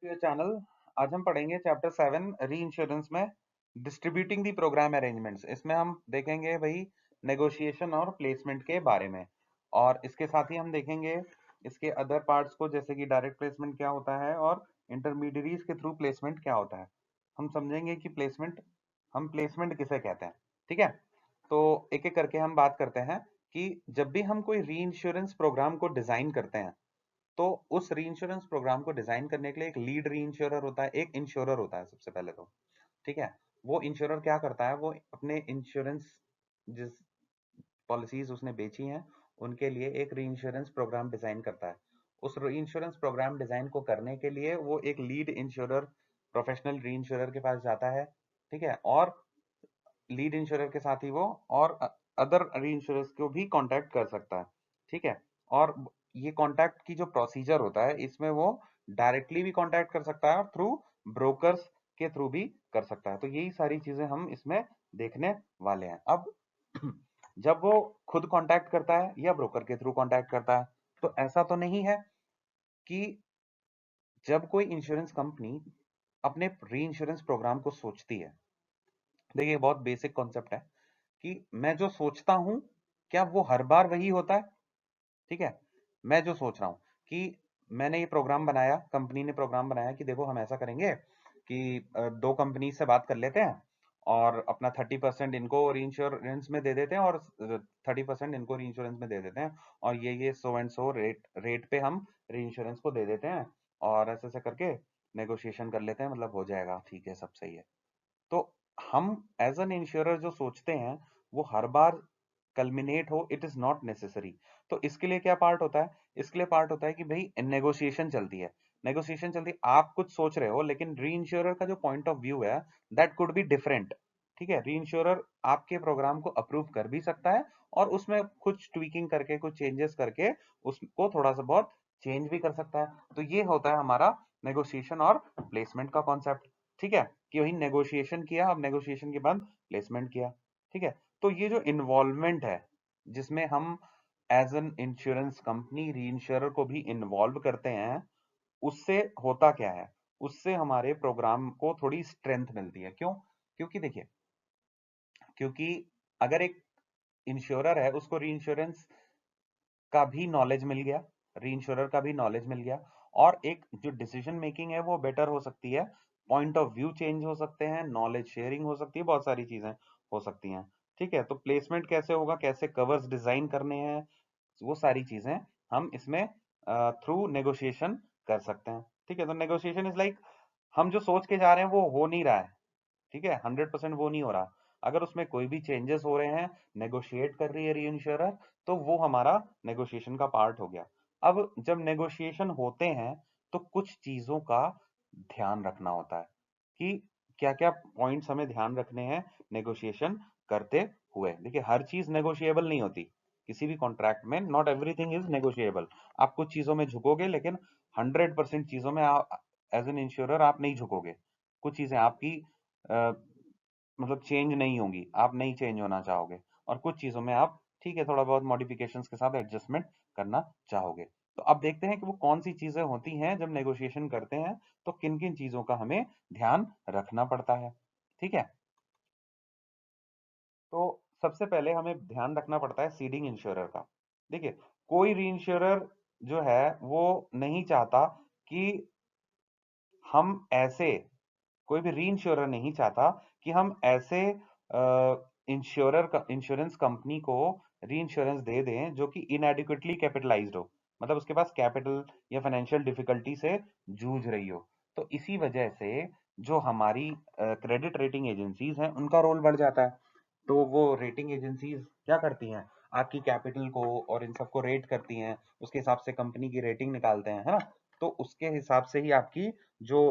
To your channel. आज हम पढ़ेंगे चैप्टर 7 री इंश्योरेंस में डिस्ट्रीब्यूटिंग दी प्रोग्राम अरेंजमेंट्स। इसमें हम देखेंगे भाई नेगोशिएशन और प्लेसमेंट के बारे में, और इसके साथ ही हम देखेंगे इसके अदर पार्ट्स को, जैसे कि डायरेक्ट प्लेसमेंट क्या होता है और इंटरमीडियरीज के थ्रू प्लेसमेंट क्या होता है। हम समझेंगे कि प्लेसमेंट किसे कहते हैं। ठीक है, तो एक एक करके हम बात करते हैं कि जब भी हम कोई री इंश्योरेंस प्रोग्राम को डिजाइन करते हैं तो उस री इंश्योरेंस प्रोग्राम को डिजाइन करने के लिए एक लीड री इंश्योरर होता है, एक इंश्योरर होता है सबसे पहले तो। ठीक है, वो इंश्योरर क्या करता है, वो अपने इंश्योरेंस जिस पॉलिसीज उसने बेची हैं उनके लिए एक री इंश्योरेंस प्रोग्राम डिजाइन करता है। उस री इंश्योरेंस प्रोग्राम डिजाइन को करने के लिए वो एक लीड इंश्योरर, प्रोफेशनल री इंश्योरर के पास जाता है। ठीक है, और लीड इंश्योरर के साथ ही वो और अदर री इंश्योरर्स को भी कांटेक्ट कर सकता है। ठीक है, और ये कांटेक्ट की जो प्रोसीजर होता है इसमें वो डायरेक्टली भी कांटेक्ट कर सकता है और थ्रू ब्रोकर्स के थ्रू भी कर सकता है। तो यही सारी चीजें हम इसमें देखने वाले हैं। अब जब वो खुद कांटेक्ट करता है या ब्रोकर के थ्रू कांटेक्ट करता है, तो ऐसा तो नहीं है कि जब कोई इंश्योरेंस कंपनी अपने री इंश्योरेंस प्रोग्राम को सोचती है, देखिए बहुत बेसिक कॉन्सेप्ट है कि मैं जो सोचता हूं क्या वो हर बार वही होता है। ठीक है, मैं जो सोच रहा हूं कि मैंने ये प्रोग्राम बनाया, कंपनी ने प्रोग्राम बनाया कि देखो हम ऐसा करेंगे कि दो कंपनी से बात कर लेते हैं और अपना 30% इनको री इंश्योरेंस में दे देते हैं और 30% इनको री इंश्योरेंस में दे देते हैं, और ये सो एंड सो रेट पे हम री इंश्योरेंस को दे देते हैं, और ऐसे ऐसे करके नेगोशिएशन कर लेते हैं, मतलब हो जाएगा, ठीक है, सब सही है। तो हम एज एन इंश्योरर जो सोचते हैं वो हर बार कल्मिनेट हो, इट इज नॉट नेसेसरी। तो इसके लिए क्या पार्ट होता है, इसके लिए पार्ट होता है कि भाई नेगोशिएशन चलती है। नेगोशिएशन चलती है, आप कुछ सोच रहे हो लेकिन री इंश्योरर का जो पॉइंट ऑफ व्यू है दैट कुड बी डिफरेंट। ठीक है, री इंश्योरर आपके प्रोग्राम को अप्रूव कर भी सकता है और उसमें कुछ ट्वीकिंग करके, कुछ चेंजेस करके उसको थोड़ा सा बहुत चेंज भी कर सकता है। तो ये होता है हमारा नेगोशिएशन और प्लेसमेंट का कॉन्सेप्ट। ठीक है, कि वही नेगोशिएशन किया, अब नेगोशिएशन के बाद प्लेसमेंट किया। ठीक है, तो ये जो इन्वॉल्वमेंट है जिसमें हम एज एन इंश्योरेंस कंपनी री इंश्योरर को भी इन्वॉल्व करते हैं, उससे होता क्या है, उससे हमारे प्रोग्राम को थोड़ी स्ट्रेंथ मिलती है। क्यों? क्योंकि देखिए, क्योंकि अगर एक इंश्योरर है उसको री इंश्योरेंस का भी नॉलेज मिल गया, री इंश्योरर का भी नॉलेज मिल गया, और एक जो डिसीजन मेकिंग है वो बेटर हो सकती है, पॉइंट ऑफ व्यू चेंज हो सकते हैं, नॉलेज शेयरिंग हो सकती है, बहुत सारी चीजें हो सकती हैं। ठीक है, तो प्लेसमेंट कैसे होगा, कैसे कवर्स डिजाइन करने हैं, वो सारी चीजें हम इसमें थ्रू नेगोशिएशन कर सकते हैं। ठीक है, तो नेगोशिएशन इज लाइक हम जो सोच के जा रहे हैं वो हो नहीं रहा है। ठीक है, 100% वो नहीं हो रहा, अगर उसमें कोई भी चेंजेस हो रहे हैं, नेगोशिएट कर रही है री इंश्योरर, तो वो हमारा नेगोशिएशन का पार्ट हो गया। अब जब नेगोशिएशन होते हैं तो कुछ चीजों का ध्यान रखना होता है कि क्या क्या पॉइंट्स हमें ध्यान रखने हैं नेगोशिएशन करते हुए। देखिए, हर चीज नेगोशिएबल नहीं होती किसी भी कॉन्ट्रैक्ट में, नॉट एवरीथिंग इज नेगोशिएबल। आप कुछ चीजों में झुकोगे लेकिन 100% चीजों में आप एज एन इंश्योरर आप नहीं झुकोगे। कुछ चीजें आपकी अ, मतलब चेंज नहीं होंगी, आप नहीं चेंज होना चाहोगे, और कुछ चीजों में आप ठीक है थोड़ा बहुत मॉडिफिकेशंस के साथ एडजस्टमेंट करना चाहोगे। तो अब देखते हैं कि वो कौन सी चीजें होती हैं जब नेगोशिएशन करते हैं, तो किन किन चीजों का हमें ध्यान रखना पड़ता है। ठीक है, तो सबसे पहले हमें ध्यान रखना पड़ता है सीडिंग इंश्योरर का। देखिए, कोई री इंश्योरर जो है वो नहीं चाहता कि हम ऐसे, कोई भी री इंश्योरर नहीं चाहता कि हम ऐसे इंश्योरेंस कंपनी को री इंश्योरेंस दे दें जो कि इनएडिक्वेटली कैपिटलाइज्ड हो, मतलब उसके पास कैपिटल या फाइनेंशियल डिफिकल्टी से जूझ रही हो। तो इसी वजह से जो हमारी क्रेडिट रेटिंग एजेंसीज हैं उनका रोल बढ़ जाता है। तो वो रेटिंग एजेंसीज क्या करती हैं, आपकी कैपिटल को और इन सबको रेट करती हैं, उसके हिसाब से कंपनी की रेटिंग निकालते हैं, है ना। तो उसके हिसाब से ही आपकी जो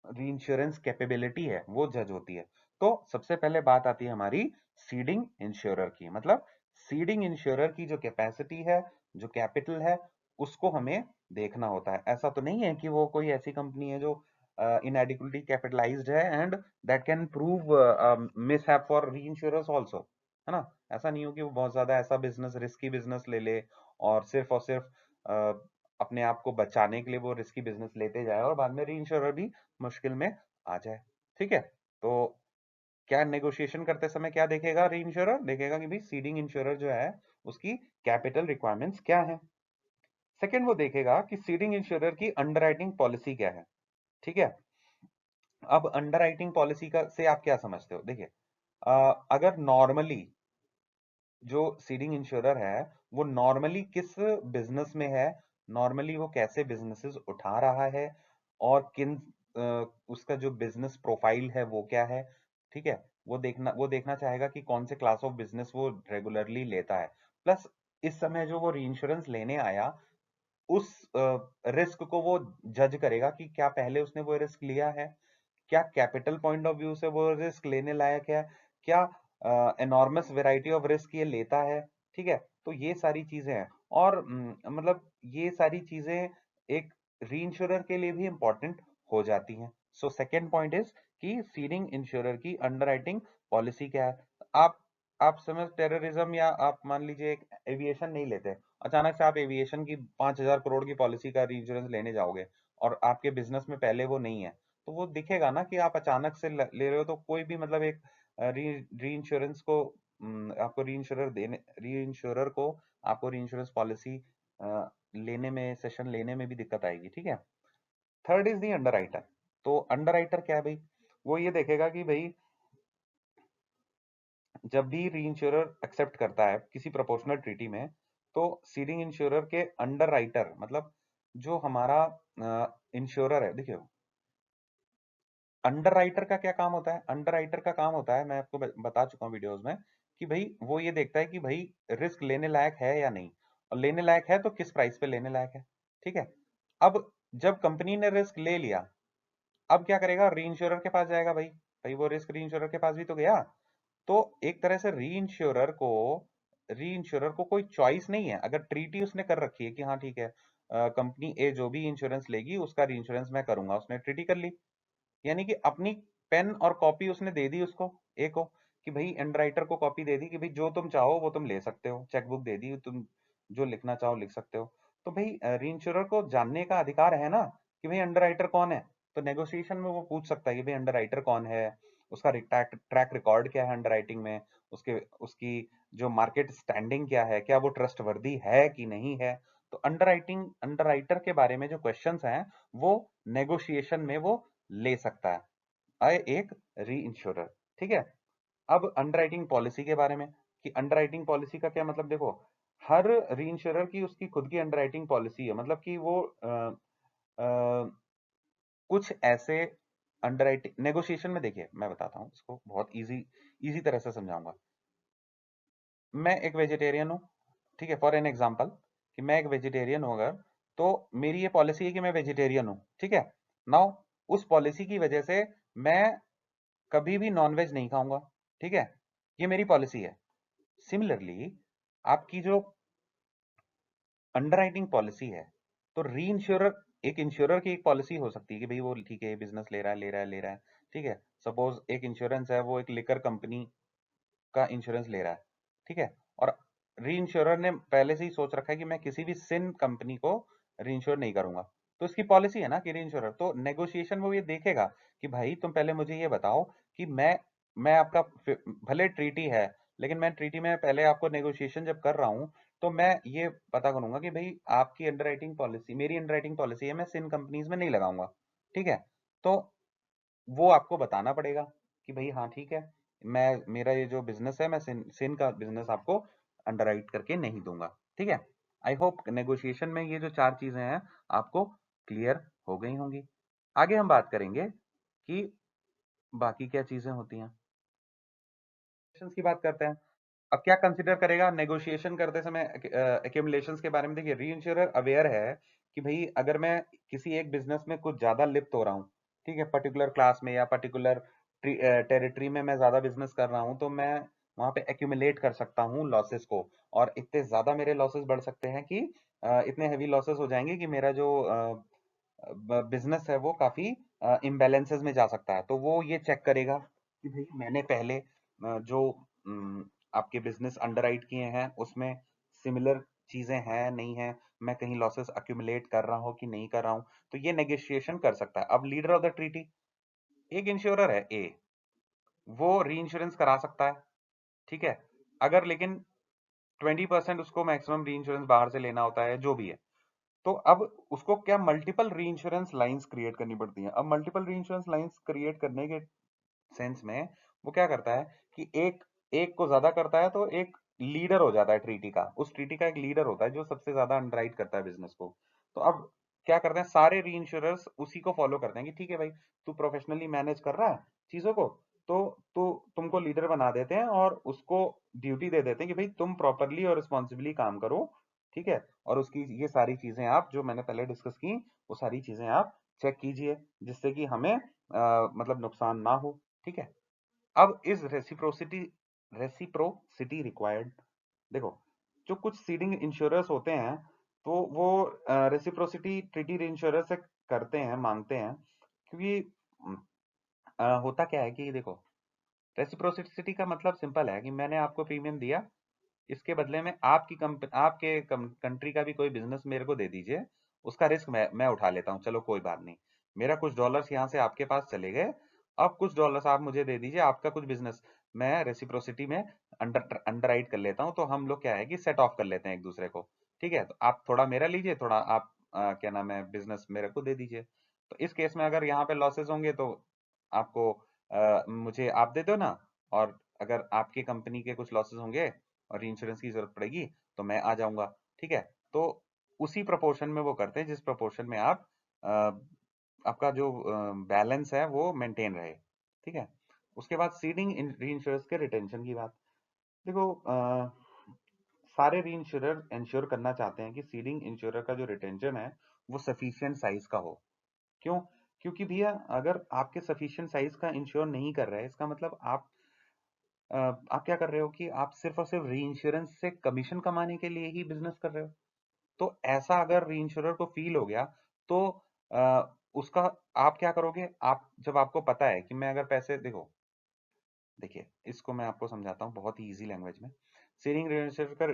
रीइंश्योरेंस कैपेबिलिटी है वो जज होती है। तो सबसे पहले बात आती है हमारी सीडिंग इंश्योरर की, मतलब सीडिंग इंश्योरर की जो कैपेसिटी है, जो कैपिटल है, उसको हमें देखना होता है। ऐसा तो नहीं है कि वो कोई ऐसी कंपनी है जो inadequately capitalized है and that can prove mishap for री इंश्योरर्स ऑल्सो, है ना। ऐसा नहीं हो कि वो बहुत ज्यादा ऐसा बिजनेस, रिस्की बिजनेस ले ले और सिर्फ अपने आप को बचाने के लिए वो रिस्की बिजनेस लेते जाए और बाद में रीइंश्योरर भी मुश्किल में आ जाए। ठीक है, तो क्या नेगोशिएशन करते समय क्या देखेगा रीइंश्योरर? देखेगा कि भाई सीडिंग इंश्योरर जो है उसकी कैपिटल रिक्वायरमेंट्स क्या है। सेकंड वो देखेगा कि सीडिंग इंश्योरर की अंडरराइटिंग पॉलिसी क्या है। ठीक है, अब अंडरराइटिंग पॉलिसी का से आप क्या समझते हो? देखिए, अगर नॉर्मली जो सीडिंग इंश्योरर है वो नॉर्मली किस बिजनेस में है, नॉर्मली वो कैसे बिजनेसेस उठा रहा है और किन उसका जो बिजनेस प्रोफाइल है वो क्या है। ठीक है, वो देखना चाहेगा कि कौन से क्लास ऑफ बिजनेस वो रेगुलरली लेता है। प्लस इस समय जो वो रीइंश्योरेंस लेने आया उस रिस्क को वो जज करेगा कि क्या पहले उसने वो रिस्क लिया है, क्या कैपिटल पॉइंट ऑफ व्यू से वो रिस्क लेने लायक है, क्या एनॉर्मस वैरायटी ऑफ रिस्क ये लेता है। ठीक है, तो ये सारी चीजें हैं और मतलब ये सारी चीजें एक रीइंश्योरर के लिए भी इंपॉर्टेंट हो जाती हैं। सो सेकेंड पॉइंट इज कि सीडिंग इंश्योरर की अंडरराइटिंग पॉलिसी क्या है। आप आप समझ टेररिज्म या आप मान लीजिए एक एविएशन नहीं लेते, अचानक से आप एविएशन की 5,000 करोड़ की पॉलिसी का रीइंश्योरेंस लेने जाओगे और आपके बिजनेस में पहले वो नहीं है, तो वो दिखेगा ना कि आप अचानक से ले रहे हो। तो कोई भी मतलब एक री इंश्योरेंस को आपको री इंश्योरर को आपको री इंश्योरेंस पॉलिसी लेने में सेशन लेने में भी दिक्कत आएगी। ठीक है, थर्ड इज दी अंडरराइटर। तो अंडरराइटर क्या है भाई? वो ये देखेगा कि भाई जब भी री इंश्योरर एक्सेप्ट करता है किसी प्रोपोर्शनल ट्रीटी में, तो सीडिंग इंश्योरर के अंडरराइटर मतलब जो हमारा इंश्योरर है। देखिए, अंडरराइटर का क्या काम होता है? अंडरराइटर का काम होता है, मैं आपको बता चुका हूँ वीडियोस में, कि भाई वो ये देखता है कि भाई रिस्क लेने लायक है या नहीं, और लेने लायक है तो किस प्राइस पे लेने लायक है। ठीक है, अब जब कंपनी ने रिस्क ले लिया, अब क्या करेगा? री इंश्योरर के पास जाएगा। भाई भाई वो रिस्क री इंश्योरर के पास भी तो गया। तो एक तरह से री इंश्योरर को कोई चॉइस नहीं है। अगर ट्रीटी उसने कर रखी है कि हाँ ठीक है, कंपनी ए जो भी इंश्योरेंस लेगी उसका री इंश्योरेंस मैं करूंगा, उसने ट्रीटी कर ली, यानी कि अपनी पेन और कॉपी उसने दे दी उसको, ए को, कि भाई अंडरराइटर को कॉपी दे दी कि भाई जो तुम चाहो वो तुम ले सकते हो, चेकबुक दे दी, तुम जो लिखना चाहो लिख सकते हो। तो भाई रीइंश्योरर को जानने का अधिकार है ना कि भाई अंडरराइटर कौन है। तो नेगोशिएशन में वो पूछ सकता है कि भाई अंडरराइटर कौन है, उसका ट्रैक रिकॉर्ड क्या है अंडरराइटिंग में, उसके उसकी जो मार्केट स्टैंडिंग क्या है, क्या वो ट्रस्टवर्दी है कि नहीं है। तो अंडरराइटर के बारे में जो क्वेश्चंस हैं वो नेगोशिएशन में वो ले सकता है एक री इंश्योरर। ठीक है, अब अंडरराइटिंग पॉलिसी के बारे में, कि अंडरराइटिंग पॉलिसी का क्या मतलब। देखो, हर री इंश्योरर की उसकी खुद की अंडरराइटिंग पॉलिसी है, मतलब कि वो कुछ ऐसे अंडरराइटिंग नेगोशिएशन में, देखिए मैं बताता हूँ इसको बहुत इजी इजी तरह से समझाऊंगा। मैं एक वेजिटेरियन हूँ, ठीक है, फॉर एन एग्जाम्पल, कि मैं एक वेजिटेरियन हूँ अगर, तो मेरी ये पॉलिसी है कि मैं वेजिटेरियन हूँ। ठीक है, नाउ उस पॉलिसी की वजह से मैं कभी भी नॉनवेज नहीं खाऊंगा। ठीक है, ये मेरी पॉलिसी है। सिमिलरली आपकी जो अंडरराइटिंग पॉलिसी है, तो री इंश्योरर, एक इंश्योरर की एक पॉलिसी हो सकती है कि भाई वो ठीक है बिजनेस ले रहा है। ठीक है, सपोज एक इंश्योरेंस है, वो एक लिकर कंपनी का इंश्योरेंस ले रहा है। ठीक है, और री इंश्योरर ने पहले से ही सोच रखा है कि मैं किसी भी सिन कंपनी को री इंश्योर नहीं करूंगा। तो इसकी पॉलिसी है ना कि री इंश्योरर तो नेगोशिएशन में वो ये देखेगा कि भाई तुम पहले मुझे ये बताओ कि मैं आपका भले ट्रीटी है, लेकिन मैं ट्रीटी में पहले आपको नेगोशिएशन जब कर रहा हूं, तो मैं ये पता करूंगा कि भाई आपकी अंडरराइटिंग पॉलिसी, मेरी अंडरराइटिंग पॉलिसी है, मैं सिन कंपनीज में नहीं लगाऊंगा। ठीक है, तो वो आपको बताना पड़ेगा कि भाई हाँ ठीक है, मैं मेरा ये जो बिजनेस है मैं सिन का बिजनेस आपको अंडरराइट करके नहीं दूंगा। ठीक है, आई होप नेगोशिएशन में ये जो चार चीजें हैं आपको क्लियर हो गई होंगी। आगे हम बात करेंगे कि बाकी क्या चीजें होती हैं। की बात करते हैं। अब क्या कंसीडर करेगा नेगोशिएशन करते समय एक्यूमुलेशंस के बारे में? देखिए, री इंश्योरर अवेयर है कि भाई अगर मैं किसी एक बिजनेस में कुछ ज्यादा लिप्त हो रहा हूँ, ठीक है, पर्टिकुलर क्लास में या पर्टिकुलर टेरिटरी में मैं ज्यादा बिजनेस कर रहा हूँ, तो मैं वहां पे एक्यूमुलेट कर सकता हूँ लॉसेस को, और इतने ज्यादा मेरे लॉसेस बढ़ सकते हैं कि इतने हैवी लॉसेस हो जाएंगे कि मेरा जो बिजनेस है वो काफी इम्बैलेंसेस में जा सकता है। तो वो ये चेक करेगा कि भाई मैंने पहले जो आपके बिजनेस अंडरराइट किए हैं उसमें सिमिलर चीजें हैं नहीं है, मैं कहीं लॉसेस अक्यूमुलेट कर रहा हूँ कि नहीं कर रहा हूँ, तो ये नेगोशिएशन कर सकता है। अब लीडर ऑफ द ट्रीटी एक इंश्योरर है ए, वो री इंश्योरेंस करा सकता है, ठीक है। अगर लेकिन 20% उसको मैक्सिमम री इंश्योरेंस बाहर से लेना होता है, जो भी है, तो अब उसको क्या मल्टीपल री इंश्योरेंस लाइन्स क्रिएट करनी पड़ती हैं। अब मल्टीपल री इंश्योरेंस लाइन्स क्रिएट करने के सेंस में वो क्या करता है कि एक एक को ज्यादा करता है, तो एक लीडर हो जाता है ट्रीटी का, उस ट्रीटी का एक लीडर होता है जो सबसे ज्यादा अंडरराइट करता है बिजनेस को। तो अब क्या करते हैं, सारे री इंश्योरर्स उसी को फॉलो करते हैं कि ठीक है भाई, तू प्रोफेशनली मैनेज कर रहा है चीजों को, तो तुमको लीडर बना देते हैं और उसको ड्यूटी दे देते हैं कि भाई तुम प्रॉपरली और रिस्पॉन्सिबली काम करो, ठीक है। और उसकी ये सारी चीजें आप जो मैंने पहले डिस्कस की, वो सारी चीजें आप चेक कीजिए, जिससे कि हमें मतलब नुकसान ना हो, ठीक है। अब इस रेसिप्रोसिटी रिक्वायर्ड, देखो जो कुछ सीडिंग इंश्योरर्स होते हैं, तो वो रेसिप्रोसिटी ट्रीटी इंश्योरर से करते हैं, मांगते हैं, क्योंकि होता क्या है कि देखो, रेसिप्रोसिटी का मतलब सिंपल है कि मैंने आपको प्रीमियम दिया, इसके बदले में आपके कंट्री का भी कोई बिजनेस मेरे को दे दीजिए, उसका रिस्क मैं उठा लेता हूँ, चलो कोई बात नहीं, मेरा कुछ डॉलर्स यहाँ से आपके पास चले गए, अब कुछ डॉलर्स आप मुझे दे दीजिए, आपका कुछ बिजनेस मैं रेसिप्रोसिटी में अंडरराइट कर लेता हूँ, तो हम लोग क्या है कि सेट ऑफ कर लेते हैं एक दूसरे को, ठीक है। तो आप थोड़ा मेरा लीजिए, थोड़ा आप क्या नाम है बिजनेस मेरे को दे दीजिए। तो इस केस में अगर यहाँ पे लॉसेस होंगे तो आपको मुझे आप दे दो ना, और अगर आपकी कंपनी के कुछ लॉसेस होंगे और इंश्योरेंस की जरूरत पड़ेगी तो मैं आ जाऊंगा, ठीक है। तो उसी प्रोपोर्शन में वो करते हैं जिस प्रोपोर्शन में आप अ, आपका जो बैलेंस है वो मेंटेन रहे, ठीक है। उसके बाद सीडिंग री इंश्योरेंस के रिटेंशन की बात, देखो सारे री इंश्योरर इंश्योर करना चाहते हैं कि सीडिंग इंश्योरर का जो रिटेंशन है वो सफिशिएंट साइज का हो। क्यों? क्योंकि भैया अगर आपके सफिशिएंट साइज का इंश्योर नहीं कर रहे हैं, इसका मतलब आप क्या कर रहे हो कि आप सिर्फ और सिर्फ री इंश्योरेंस से कमीशन कमाने के लिए ही बिजनेस कर रहे हो। तो ऐसा अगर री इंश्योरर को फील हो गया, तो उसका आप क्या करोगे, आप जब आपको पता है कि मैं अगर पैसे, देखो देखिए इसको मैं आपको समझाता हूँ बहुत ही इजी लैंग्वेज में। सीडिंग का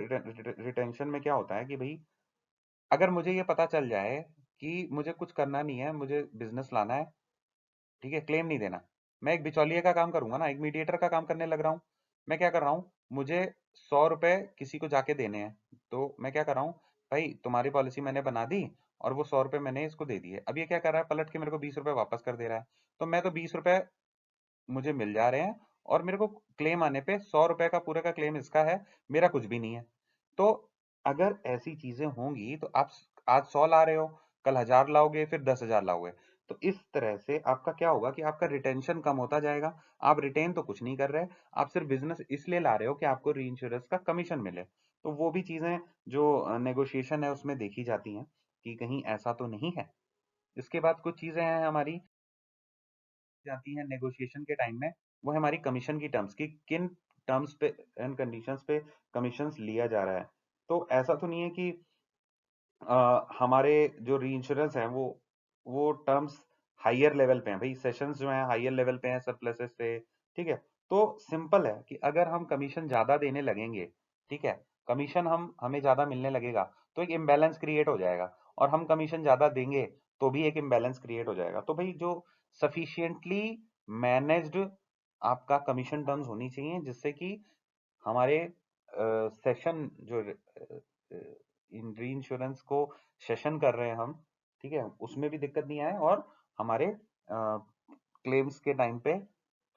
रिटेंशन में क्या होता है कि भाई अगर मुझे ये पता चल जाए कि मुझे कुछ करना नहीं है, मुझे बिजनेस लाना है, ठीक है, क्लेम नहीं देना, मैं एक बिचौलिए का काम करूंगा ना, एक मीडिएटर का काम करने लग रहा हूँ। मैं क्या कर रहा हूँ, मुझे 100 रुपए किसी को जाके देने हैं, तो मैं क्या कर रहा हूँ, भाई तुम्हारी पॉलिसी मैंने बना दी और वो 100 रुपए मैंने इसको दे दिए, अब ये क्या कर रहा है, पलट के मेरे को 20 रुपए वापस कर दे रहा है। तो मैं तो 20 रुपए मुझे मिल जा रहे हैं, और मेरे को क्लेम आने पे 100 रुपए का पूरे का क्लेम इसका है, मेरा कुछ भी नहीं है। तो अगर ऐसी चीजें होंगी तो आप आज 100 ला रहे हो, कल 1000 लाओगे, फिर 10,000 लाओगे, तो इस तरह से आपका क्या होगा कि आपका रिटेंशन कम होता जाएगा। आप रिटेन तो कुछ नहीं कर रहे, आप सिर्फ बिजनेस इसलिए ला रहे हो कि आपको री इंश्योरेंस का कमीशन मिले। तो वो भी चीजें जो नेगोशिएशन है उसमें देखी जाती हैं कि कहीं ऐसा तो नहीं है। इसके बाद कुछ चीजें हैं हमारी जाती हैं नेगोशिएशन के टाइम में, वो है हमारी कमीशन की टर्म्स की, किन टर्म्स पे एंड कंडीशंस पे कमीशंस लिया जा रहा है। तो ऐसा तो नहीं है कि हमारे जो री इंश्योरेंस है वो टर्म्स हाइयर लेवल पे हैं, भाई सेशंस जो हैं हाइयर लेवल पे हैं सरप्लसेस से, ठीक है। तो सिंपल है कि अगर हम कमीशन ज्यादा देने लगेंगे, ठीक है, कमीशन हमें ज्यादा मिलने लगेगा, तो एक इम्बैलेंस क्रिएट हो जाएगा, और हम कमीशन ज्यादा देंगे तो भी एक इम्बैलेंस क्रिएट हो जाएगा। तो भाई जो सफिशिएंटली मैनेज्ड आपका कमीशन टर्म्स होनी चाहिए, जिससे कि हमारे सेशन जो इन री इंश्योरेंस को सेशन कर रहे हैं हम, ठीक है, उसमें भी दिक्कत नहीं आए, और हमारे क्लेम्स के टाइम पे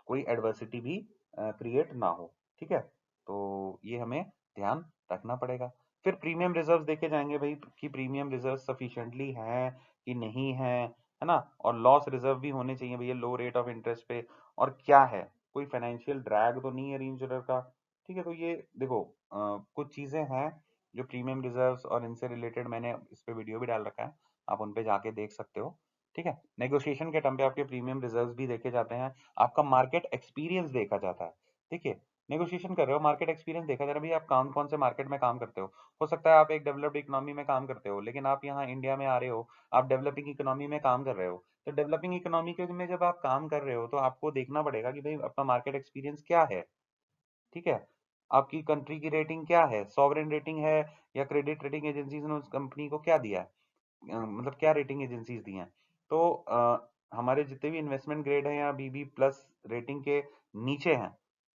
कोई एडवर्सिटी भी क्रिएट ना हो, ठीक है। तो ये हमें ध्यान रखना पड़ेगा। फिर प्रीमियम रिजर्व देखे जाएंगे भाई कि प्रीमियम रिजर्व सफिशिएंटली है कि नहीं है ना, और लॉस रिजर्व भी होने चाहिए भैया लो रेट ऑफ इंटरेस्ट पे, और क्या है, कोई फाइनेंशियल ड्रैग तो नहीं है री इंश्योरर का, ठीक है। तो ये देखो कुछ चीजें हैं जो प्रीमियम रिजर्व्स और इनसे रिलेटेड मैंने इस पे वीडियो भी डाल रखा है, आप उन पे जाके देख सकते हो, ठीक है। नेगोशिएशन के टाइम पे आपके प्रीमियम रिजर्व्स भी देखे जाते हैं, आपका मार्केट एक्सपीरियंस देखा जाता है, देखिए नेगोशिएशन कर रहे हो, मार्केट एक्सपीरियंस देखा जा रहा है भाई, आप कौन कौन से मार्केट में काम करते हो सकता है आप एक डेवलप्ड इकोनॉमी में काम करते हो, लेकिन आप यहाँ इंडिया में आ रहे हो, आप डेवलपिंग इकोनॉमी में काम कर रहे हो, तो डेवलपिंग इकोनॉमी के में जब आप काम कर रहे हो तो आपको देखना पड़ेगा कि भाई आपका मार्केट एक्सपीरियंस क्या है, ठीक है। आपकी कंट्री की रेटिंग क्या है, सॉवरेन रेटिंग है या क्रेडिट रेटिंग एजेंसीज ने उस कंपनी को क्या दिया है, मतलब क्या रेटिंग एजेंसीज दी हैं। तो हमारे जितने भी इन्वेस्टमेंट ग्रेड हैं या बीबी प्लस रेटिंग के नीचे हैं,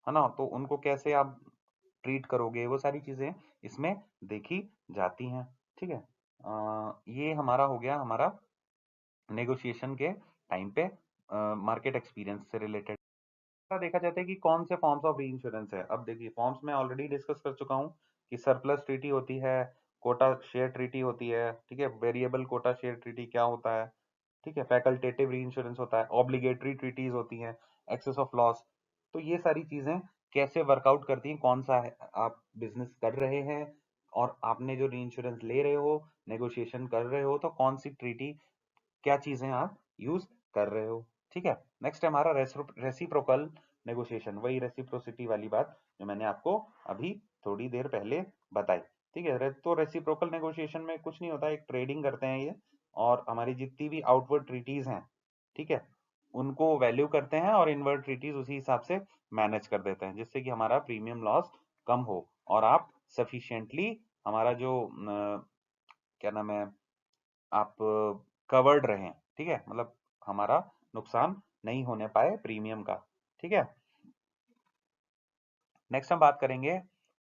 है ना, तो उनको कैसे आप ट्रीट करोगे, वो सारी चीजें इसमें देखी जाती हैं। ठीक है, ये हमारा हो गया हमारा नेगोशिएशन के टाइम पे मार्केट एक्सपीरियंस से रिलेटेड। देखा जाता है कि कौन से फॉर्म्स ऑफ री इंश्योरेंस है। अब देखिए, फॉर्म्स में ऑलरेडी डिस्कस कर चुका हूँ कि सरप्लस ट्रीटी होती है, कोटा शेयर ट्रीटी होती है, ठीक है, वेरिएबल कोटा शेयर ट्रीटी क्या होता है, ठीक है, फैकल्टेटिव री इंश्योरेंस होता है, ऑब्लिगेटरी ट्रीटीज होती हैं, एक्सेस ऑफ लॉस। तो ये सारी चीजें कैसे वर्कआउट करती हैं, कौन सा है आप बिजनेस कर रहे हैं और आपने जो री इंश्योरेंस ले रहे हो, नेगोशिएशन कर रहे हो, तो कौन सी ट्रीटी, क्या चीजें आप यूज कर रहे हो। ठीक है, नेक्स्ट है हमारा रेसिप्रोकल नेगोशिएशन, वही रेसिप्रोसिटी वाली बात जो मैंने आपको अभी थोड़ी देर पहले बताई। ठीक है, तो रेसिप्रोकल नेगोशिएशन में कुछ नहीं होता, एक ट्रेडिंग करते हैं ये, और हमारी जितनी भी आउटवर्ड ट्रीटीज हैं, ठीक है, उनको वैल्यू करते हैं और इनवर्ड ट्रीटीज उसी हिसाब से मैनेज कर देते हैं, जिससे कि हमारा प्रीमियम लॉस कम हो और आप सफिशिएंटली हमारा जो क्या नाम है, आप कवर्ड रहें। ठीक है, मतलब हमारा नुकसान नहीं होने पाए प्रीमियम का। ठीक है, नेक्स्ट हम बात करेंगे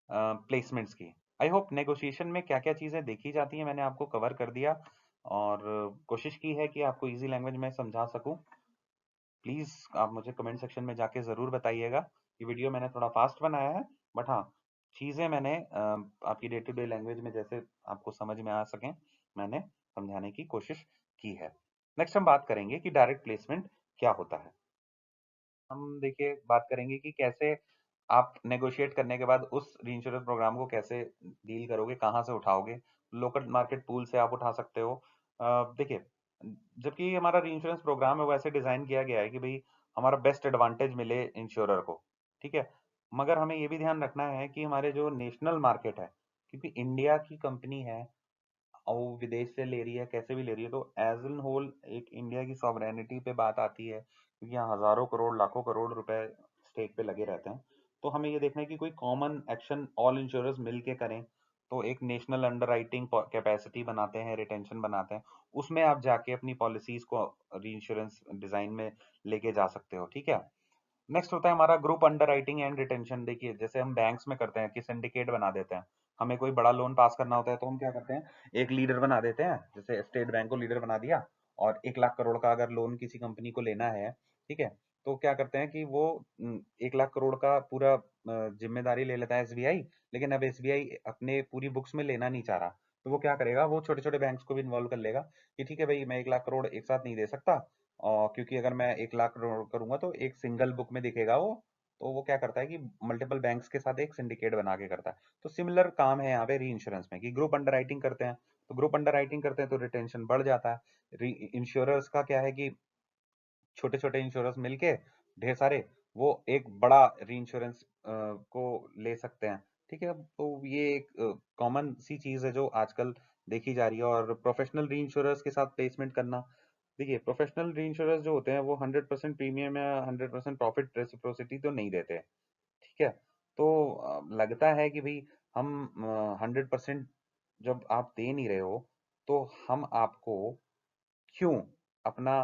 प्लेसमेंट्स की। आई होप नेगोशिएशन में क्या क्या चीजें देखी जाती हैं मैंने आपको कवर कर दिया, और कोशिश की है कि आपको इजी लैंग्वेज में समझा सकूं। प्लीज आप मुझे कमेंट सेक्शन में जाके जरूर बताइएगा। ये वीडियो मैंने थोड़ा फास्ट बनाया है, बट हाँ, चीजें मैंने आपकी डे टू डे लैंग्वेज में जैसे आपको समझ में आ सकें, मैंने समझाने की कोशिश की है। नेक्स्ट हम बात करेंगे कि डायरेक्ट प्लेसमेंट क्या होता है। हम देखिए बात करेंगे कि कैसे आप नेगोशिएट करने के बाद उस रीइंश्योरेंस प्रोग्राम को कैसे डील करोगे, कहाँ से उठाओगे। लोकल मार्केट पूल से आप उठा सकते हो। देखिए, जबकि हमारा रीइंश्योरेंस प्रोग्राम है वो ऐसे डिजाइन किया गया है कि भाई हमारा बेस्ट एडवांटेज मिले इंश्योरर को। ठीक है, मगर हमें ये भी ध्यान रखना है कि हमारे जो नेशनल मार्केट है, क्योंकि इंडिया की कंपनी है और वो विदेश से ले रही है, कैसे भी ले रही है, तो एज एन होल एक इंडिया की सॉवरेनिटी पे बात आती है, क्योंकि यहाँ हजारों करोड़ लाखों करोड़ रुपए स्टेक पे लगे रहते हैं। तो हमें ये देखना है कि कोई कॉमन एक्शन ऑल इंश्योरेंस मिल के करें, तो एक नेशनल अंडरराइटिंग कैपेसिटी बनाते हैं, रिटेंशन बनाते हैं, उसमें आप जाके अपनी पॉलिसीज को री इंश्योरेंस डिजाइन में लेके जा सकते हो। ठीक है, नेक्स्ट होता है हमारा ग्रुप अंडरराइटिंग एंड रिटेंशन। देखिए, जैसे हम बैंक्स में करते हैं कि सिंडिकेट बना देते हैं, हमें कोई बड़ा लोन पास करना होता है तो हम क्या करते हैं, एक लीडर बना देते हैं, जैसे स्टेट बैंक को लीडर बना दिया, और 1 लाख करोड़ का अगर लोन किसी कंपनी को लेना है, ठीक है, तो क्या करते हैं कि वो 1 लाख करोड़ का पूरा जिम्मेदारी ले लेता है एसबीआई। लेकिन अब एसबीआई अपने पूरी बुक्स में लेना नहीं चाह रहा, तो वो क्या करेगा, वो छोटे छोटे बैंक्स को भी इन्वॉल्व कर लेगा कि ठीक है भाई, मैं 1 लाख करोड़ एक साथ नहीं दे सकता, और क्योंकि अगर मैं 1 लाख करूंगा तो एक सिंगल बुक में दिखेगा वो, तो वो क्या करता है कि मल्टीपल बैंक्स के साथ एक सिंडिकेट बना के करता है। तो सिमिलर काम है यहाँ पे री इंश्योरेंस में कि ग्रुप अंडरराइटिंग करते हैं, तो ग्रुप अंडरराइटिंग करते हैं तो रिटेंशन बढ़ जाता है। इंश्योरर्स का क्या है कि छोटे छोटे इंश्योरेंस मिलके ढेर सारे, वो एक बड़ा री इंश्योरेंस को ले सकते हैं। ठीक है, तो ये एक कॉमन सी चीज है जो आजकल देखी जा रही है। और प्रोफेशनल री इंश्योरेंस के साथ प्लेसमेंट करना, देखिए प्रोफेशनल री इंश्योरेंस जो होते हैं वो 100% प्रीमियम या 100% प्रॉफिट रेसिप्रोसिटी तो नहीं देते। ठीक है, तो लगता है कि भाई हम 100% जब आप दे नहीं रहे हो, तो हम आपको क्यों अपना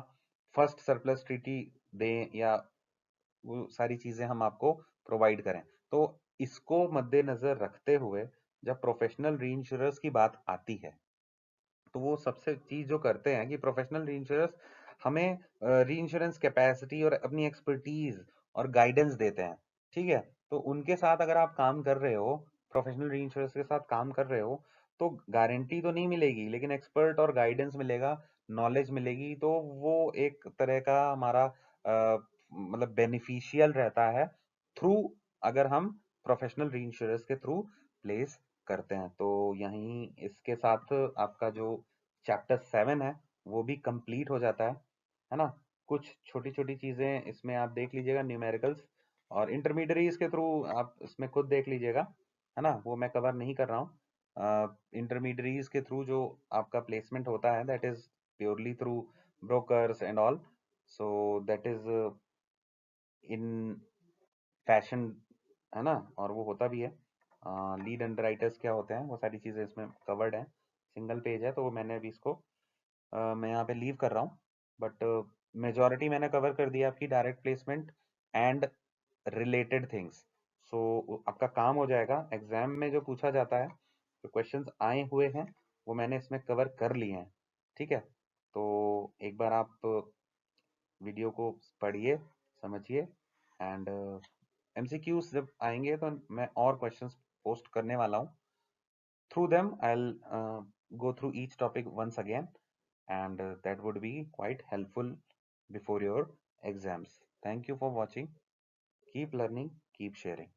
फर्स्ट सरप्लस ट्रीटी दें या वो सारी चीजें हम आपको प्रोवाइड करें। तो इसको मद्देनजर रखते हुए जब प्रोफेशनल री इंश्योरेंस की बात आती है, तो वो सबसे चीज जो करते हैं कि प्रोफेशनल री इंश्योरेंस हमें री इंश्योरेंस कैपेसिटी और अपनी एक्सपर्टीज और गाइडेंस देते हैं। ठीक है, तो उनके साथ अगर आप काम कर रहे हो, प्रोफेशनल री इंश्योरेंस के साथ काम कर रहे हो, तो गारंटी तो नहीं मिलेगी लेकिन एक्सपर्ट और गाइडेंस मिलेगा, नॉलेज मिलेगी, तो वो एक तरह का हमारा मतलब बेनिफिशियल रहता है थ्रू, अगर हम प्रोफेशनल री इंश्योरेंस के थ्रू प्लेस करते हैं। तो यहीं इसके साथ आपका जो चैप्टर 7 है वो भी कंप्लीट हो जाता है ना। कुछ छोटी छोटी चीजें इसमें आप देख लीजिएगा, न्यूमेरिकल्स और इंटरमीडियरीज के थ्रू आप इसमें खुद देख लीजिएगा, है ना, वो मैं कवर नहीं कर रहा हूँ। इंटरमीडियरीज के थ्रू जो आपका प्लेसमेंट होता है that is purely through brokers and all, so that is in fashion है ना, और वो होता भी है। लीड अंडरराइटर्स क्या होते हैं, वो सारी चीज़ें इसमें कवर्ड हैं। सिंगल पेज है तो मैंने अभी इसको मैं यहाँ पे लीव कर रहा हूँ, बट मेजॉरिटी मैंने कवर कर दिया आपकी direct placement and related things. So आपका काम हो जाएगा, एग्जाम में जो पूछा जाता है, जो क्वेश्चंस आए हुए हैं वो मैंने इसमें कवर कर लिए हैं। ठीक है, तो एक बार आप वीडियो को पढ़िए, समझिए, एंड एमसीक्यूज जब आएंगे तो मैं और क्वेश्चंस पोस्ट करने वाला हूँ। Through them I will go through each topic once again, and that would be quite helpful before your exams. Thank you for watching. Keep learning, keep sharing.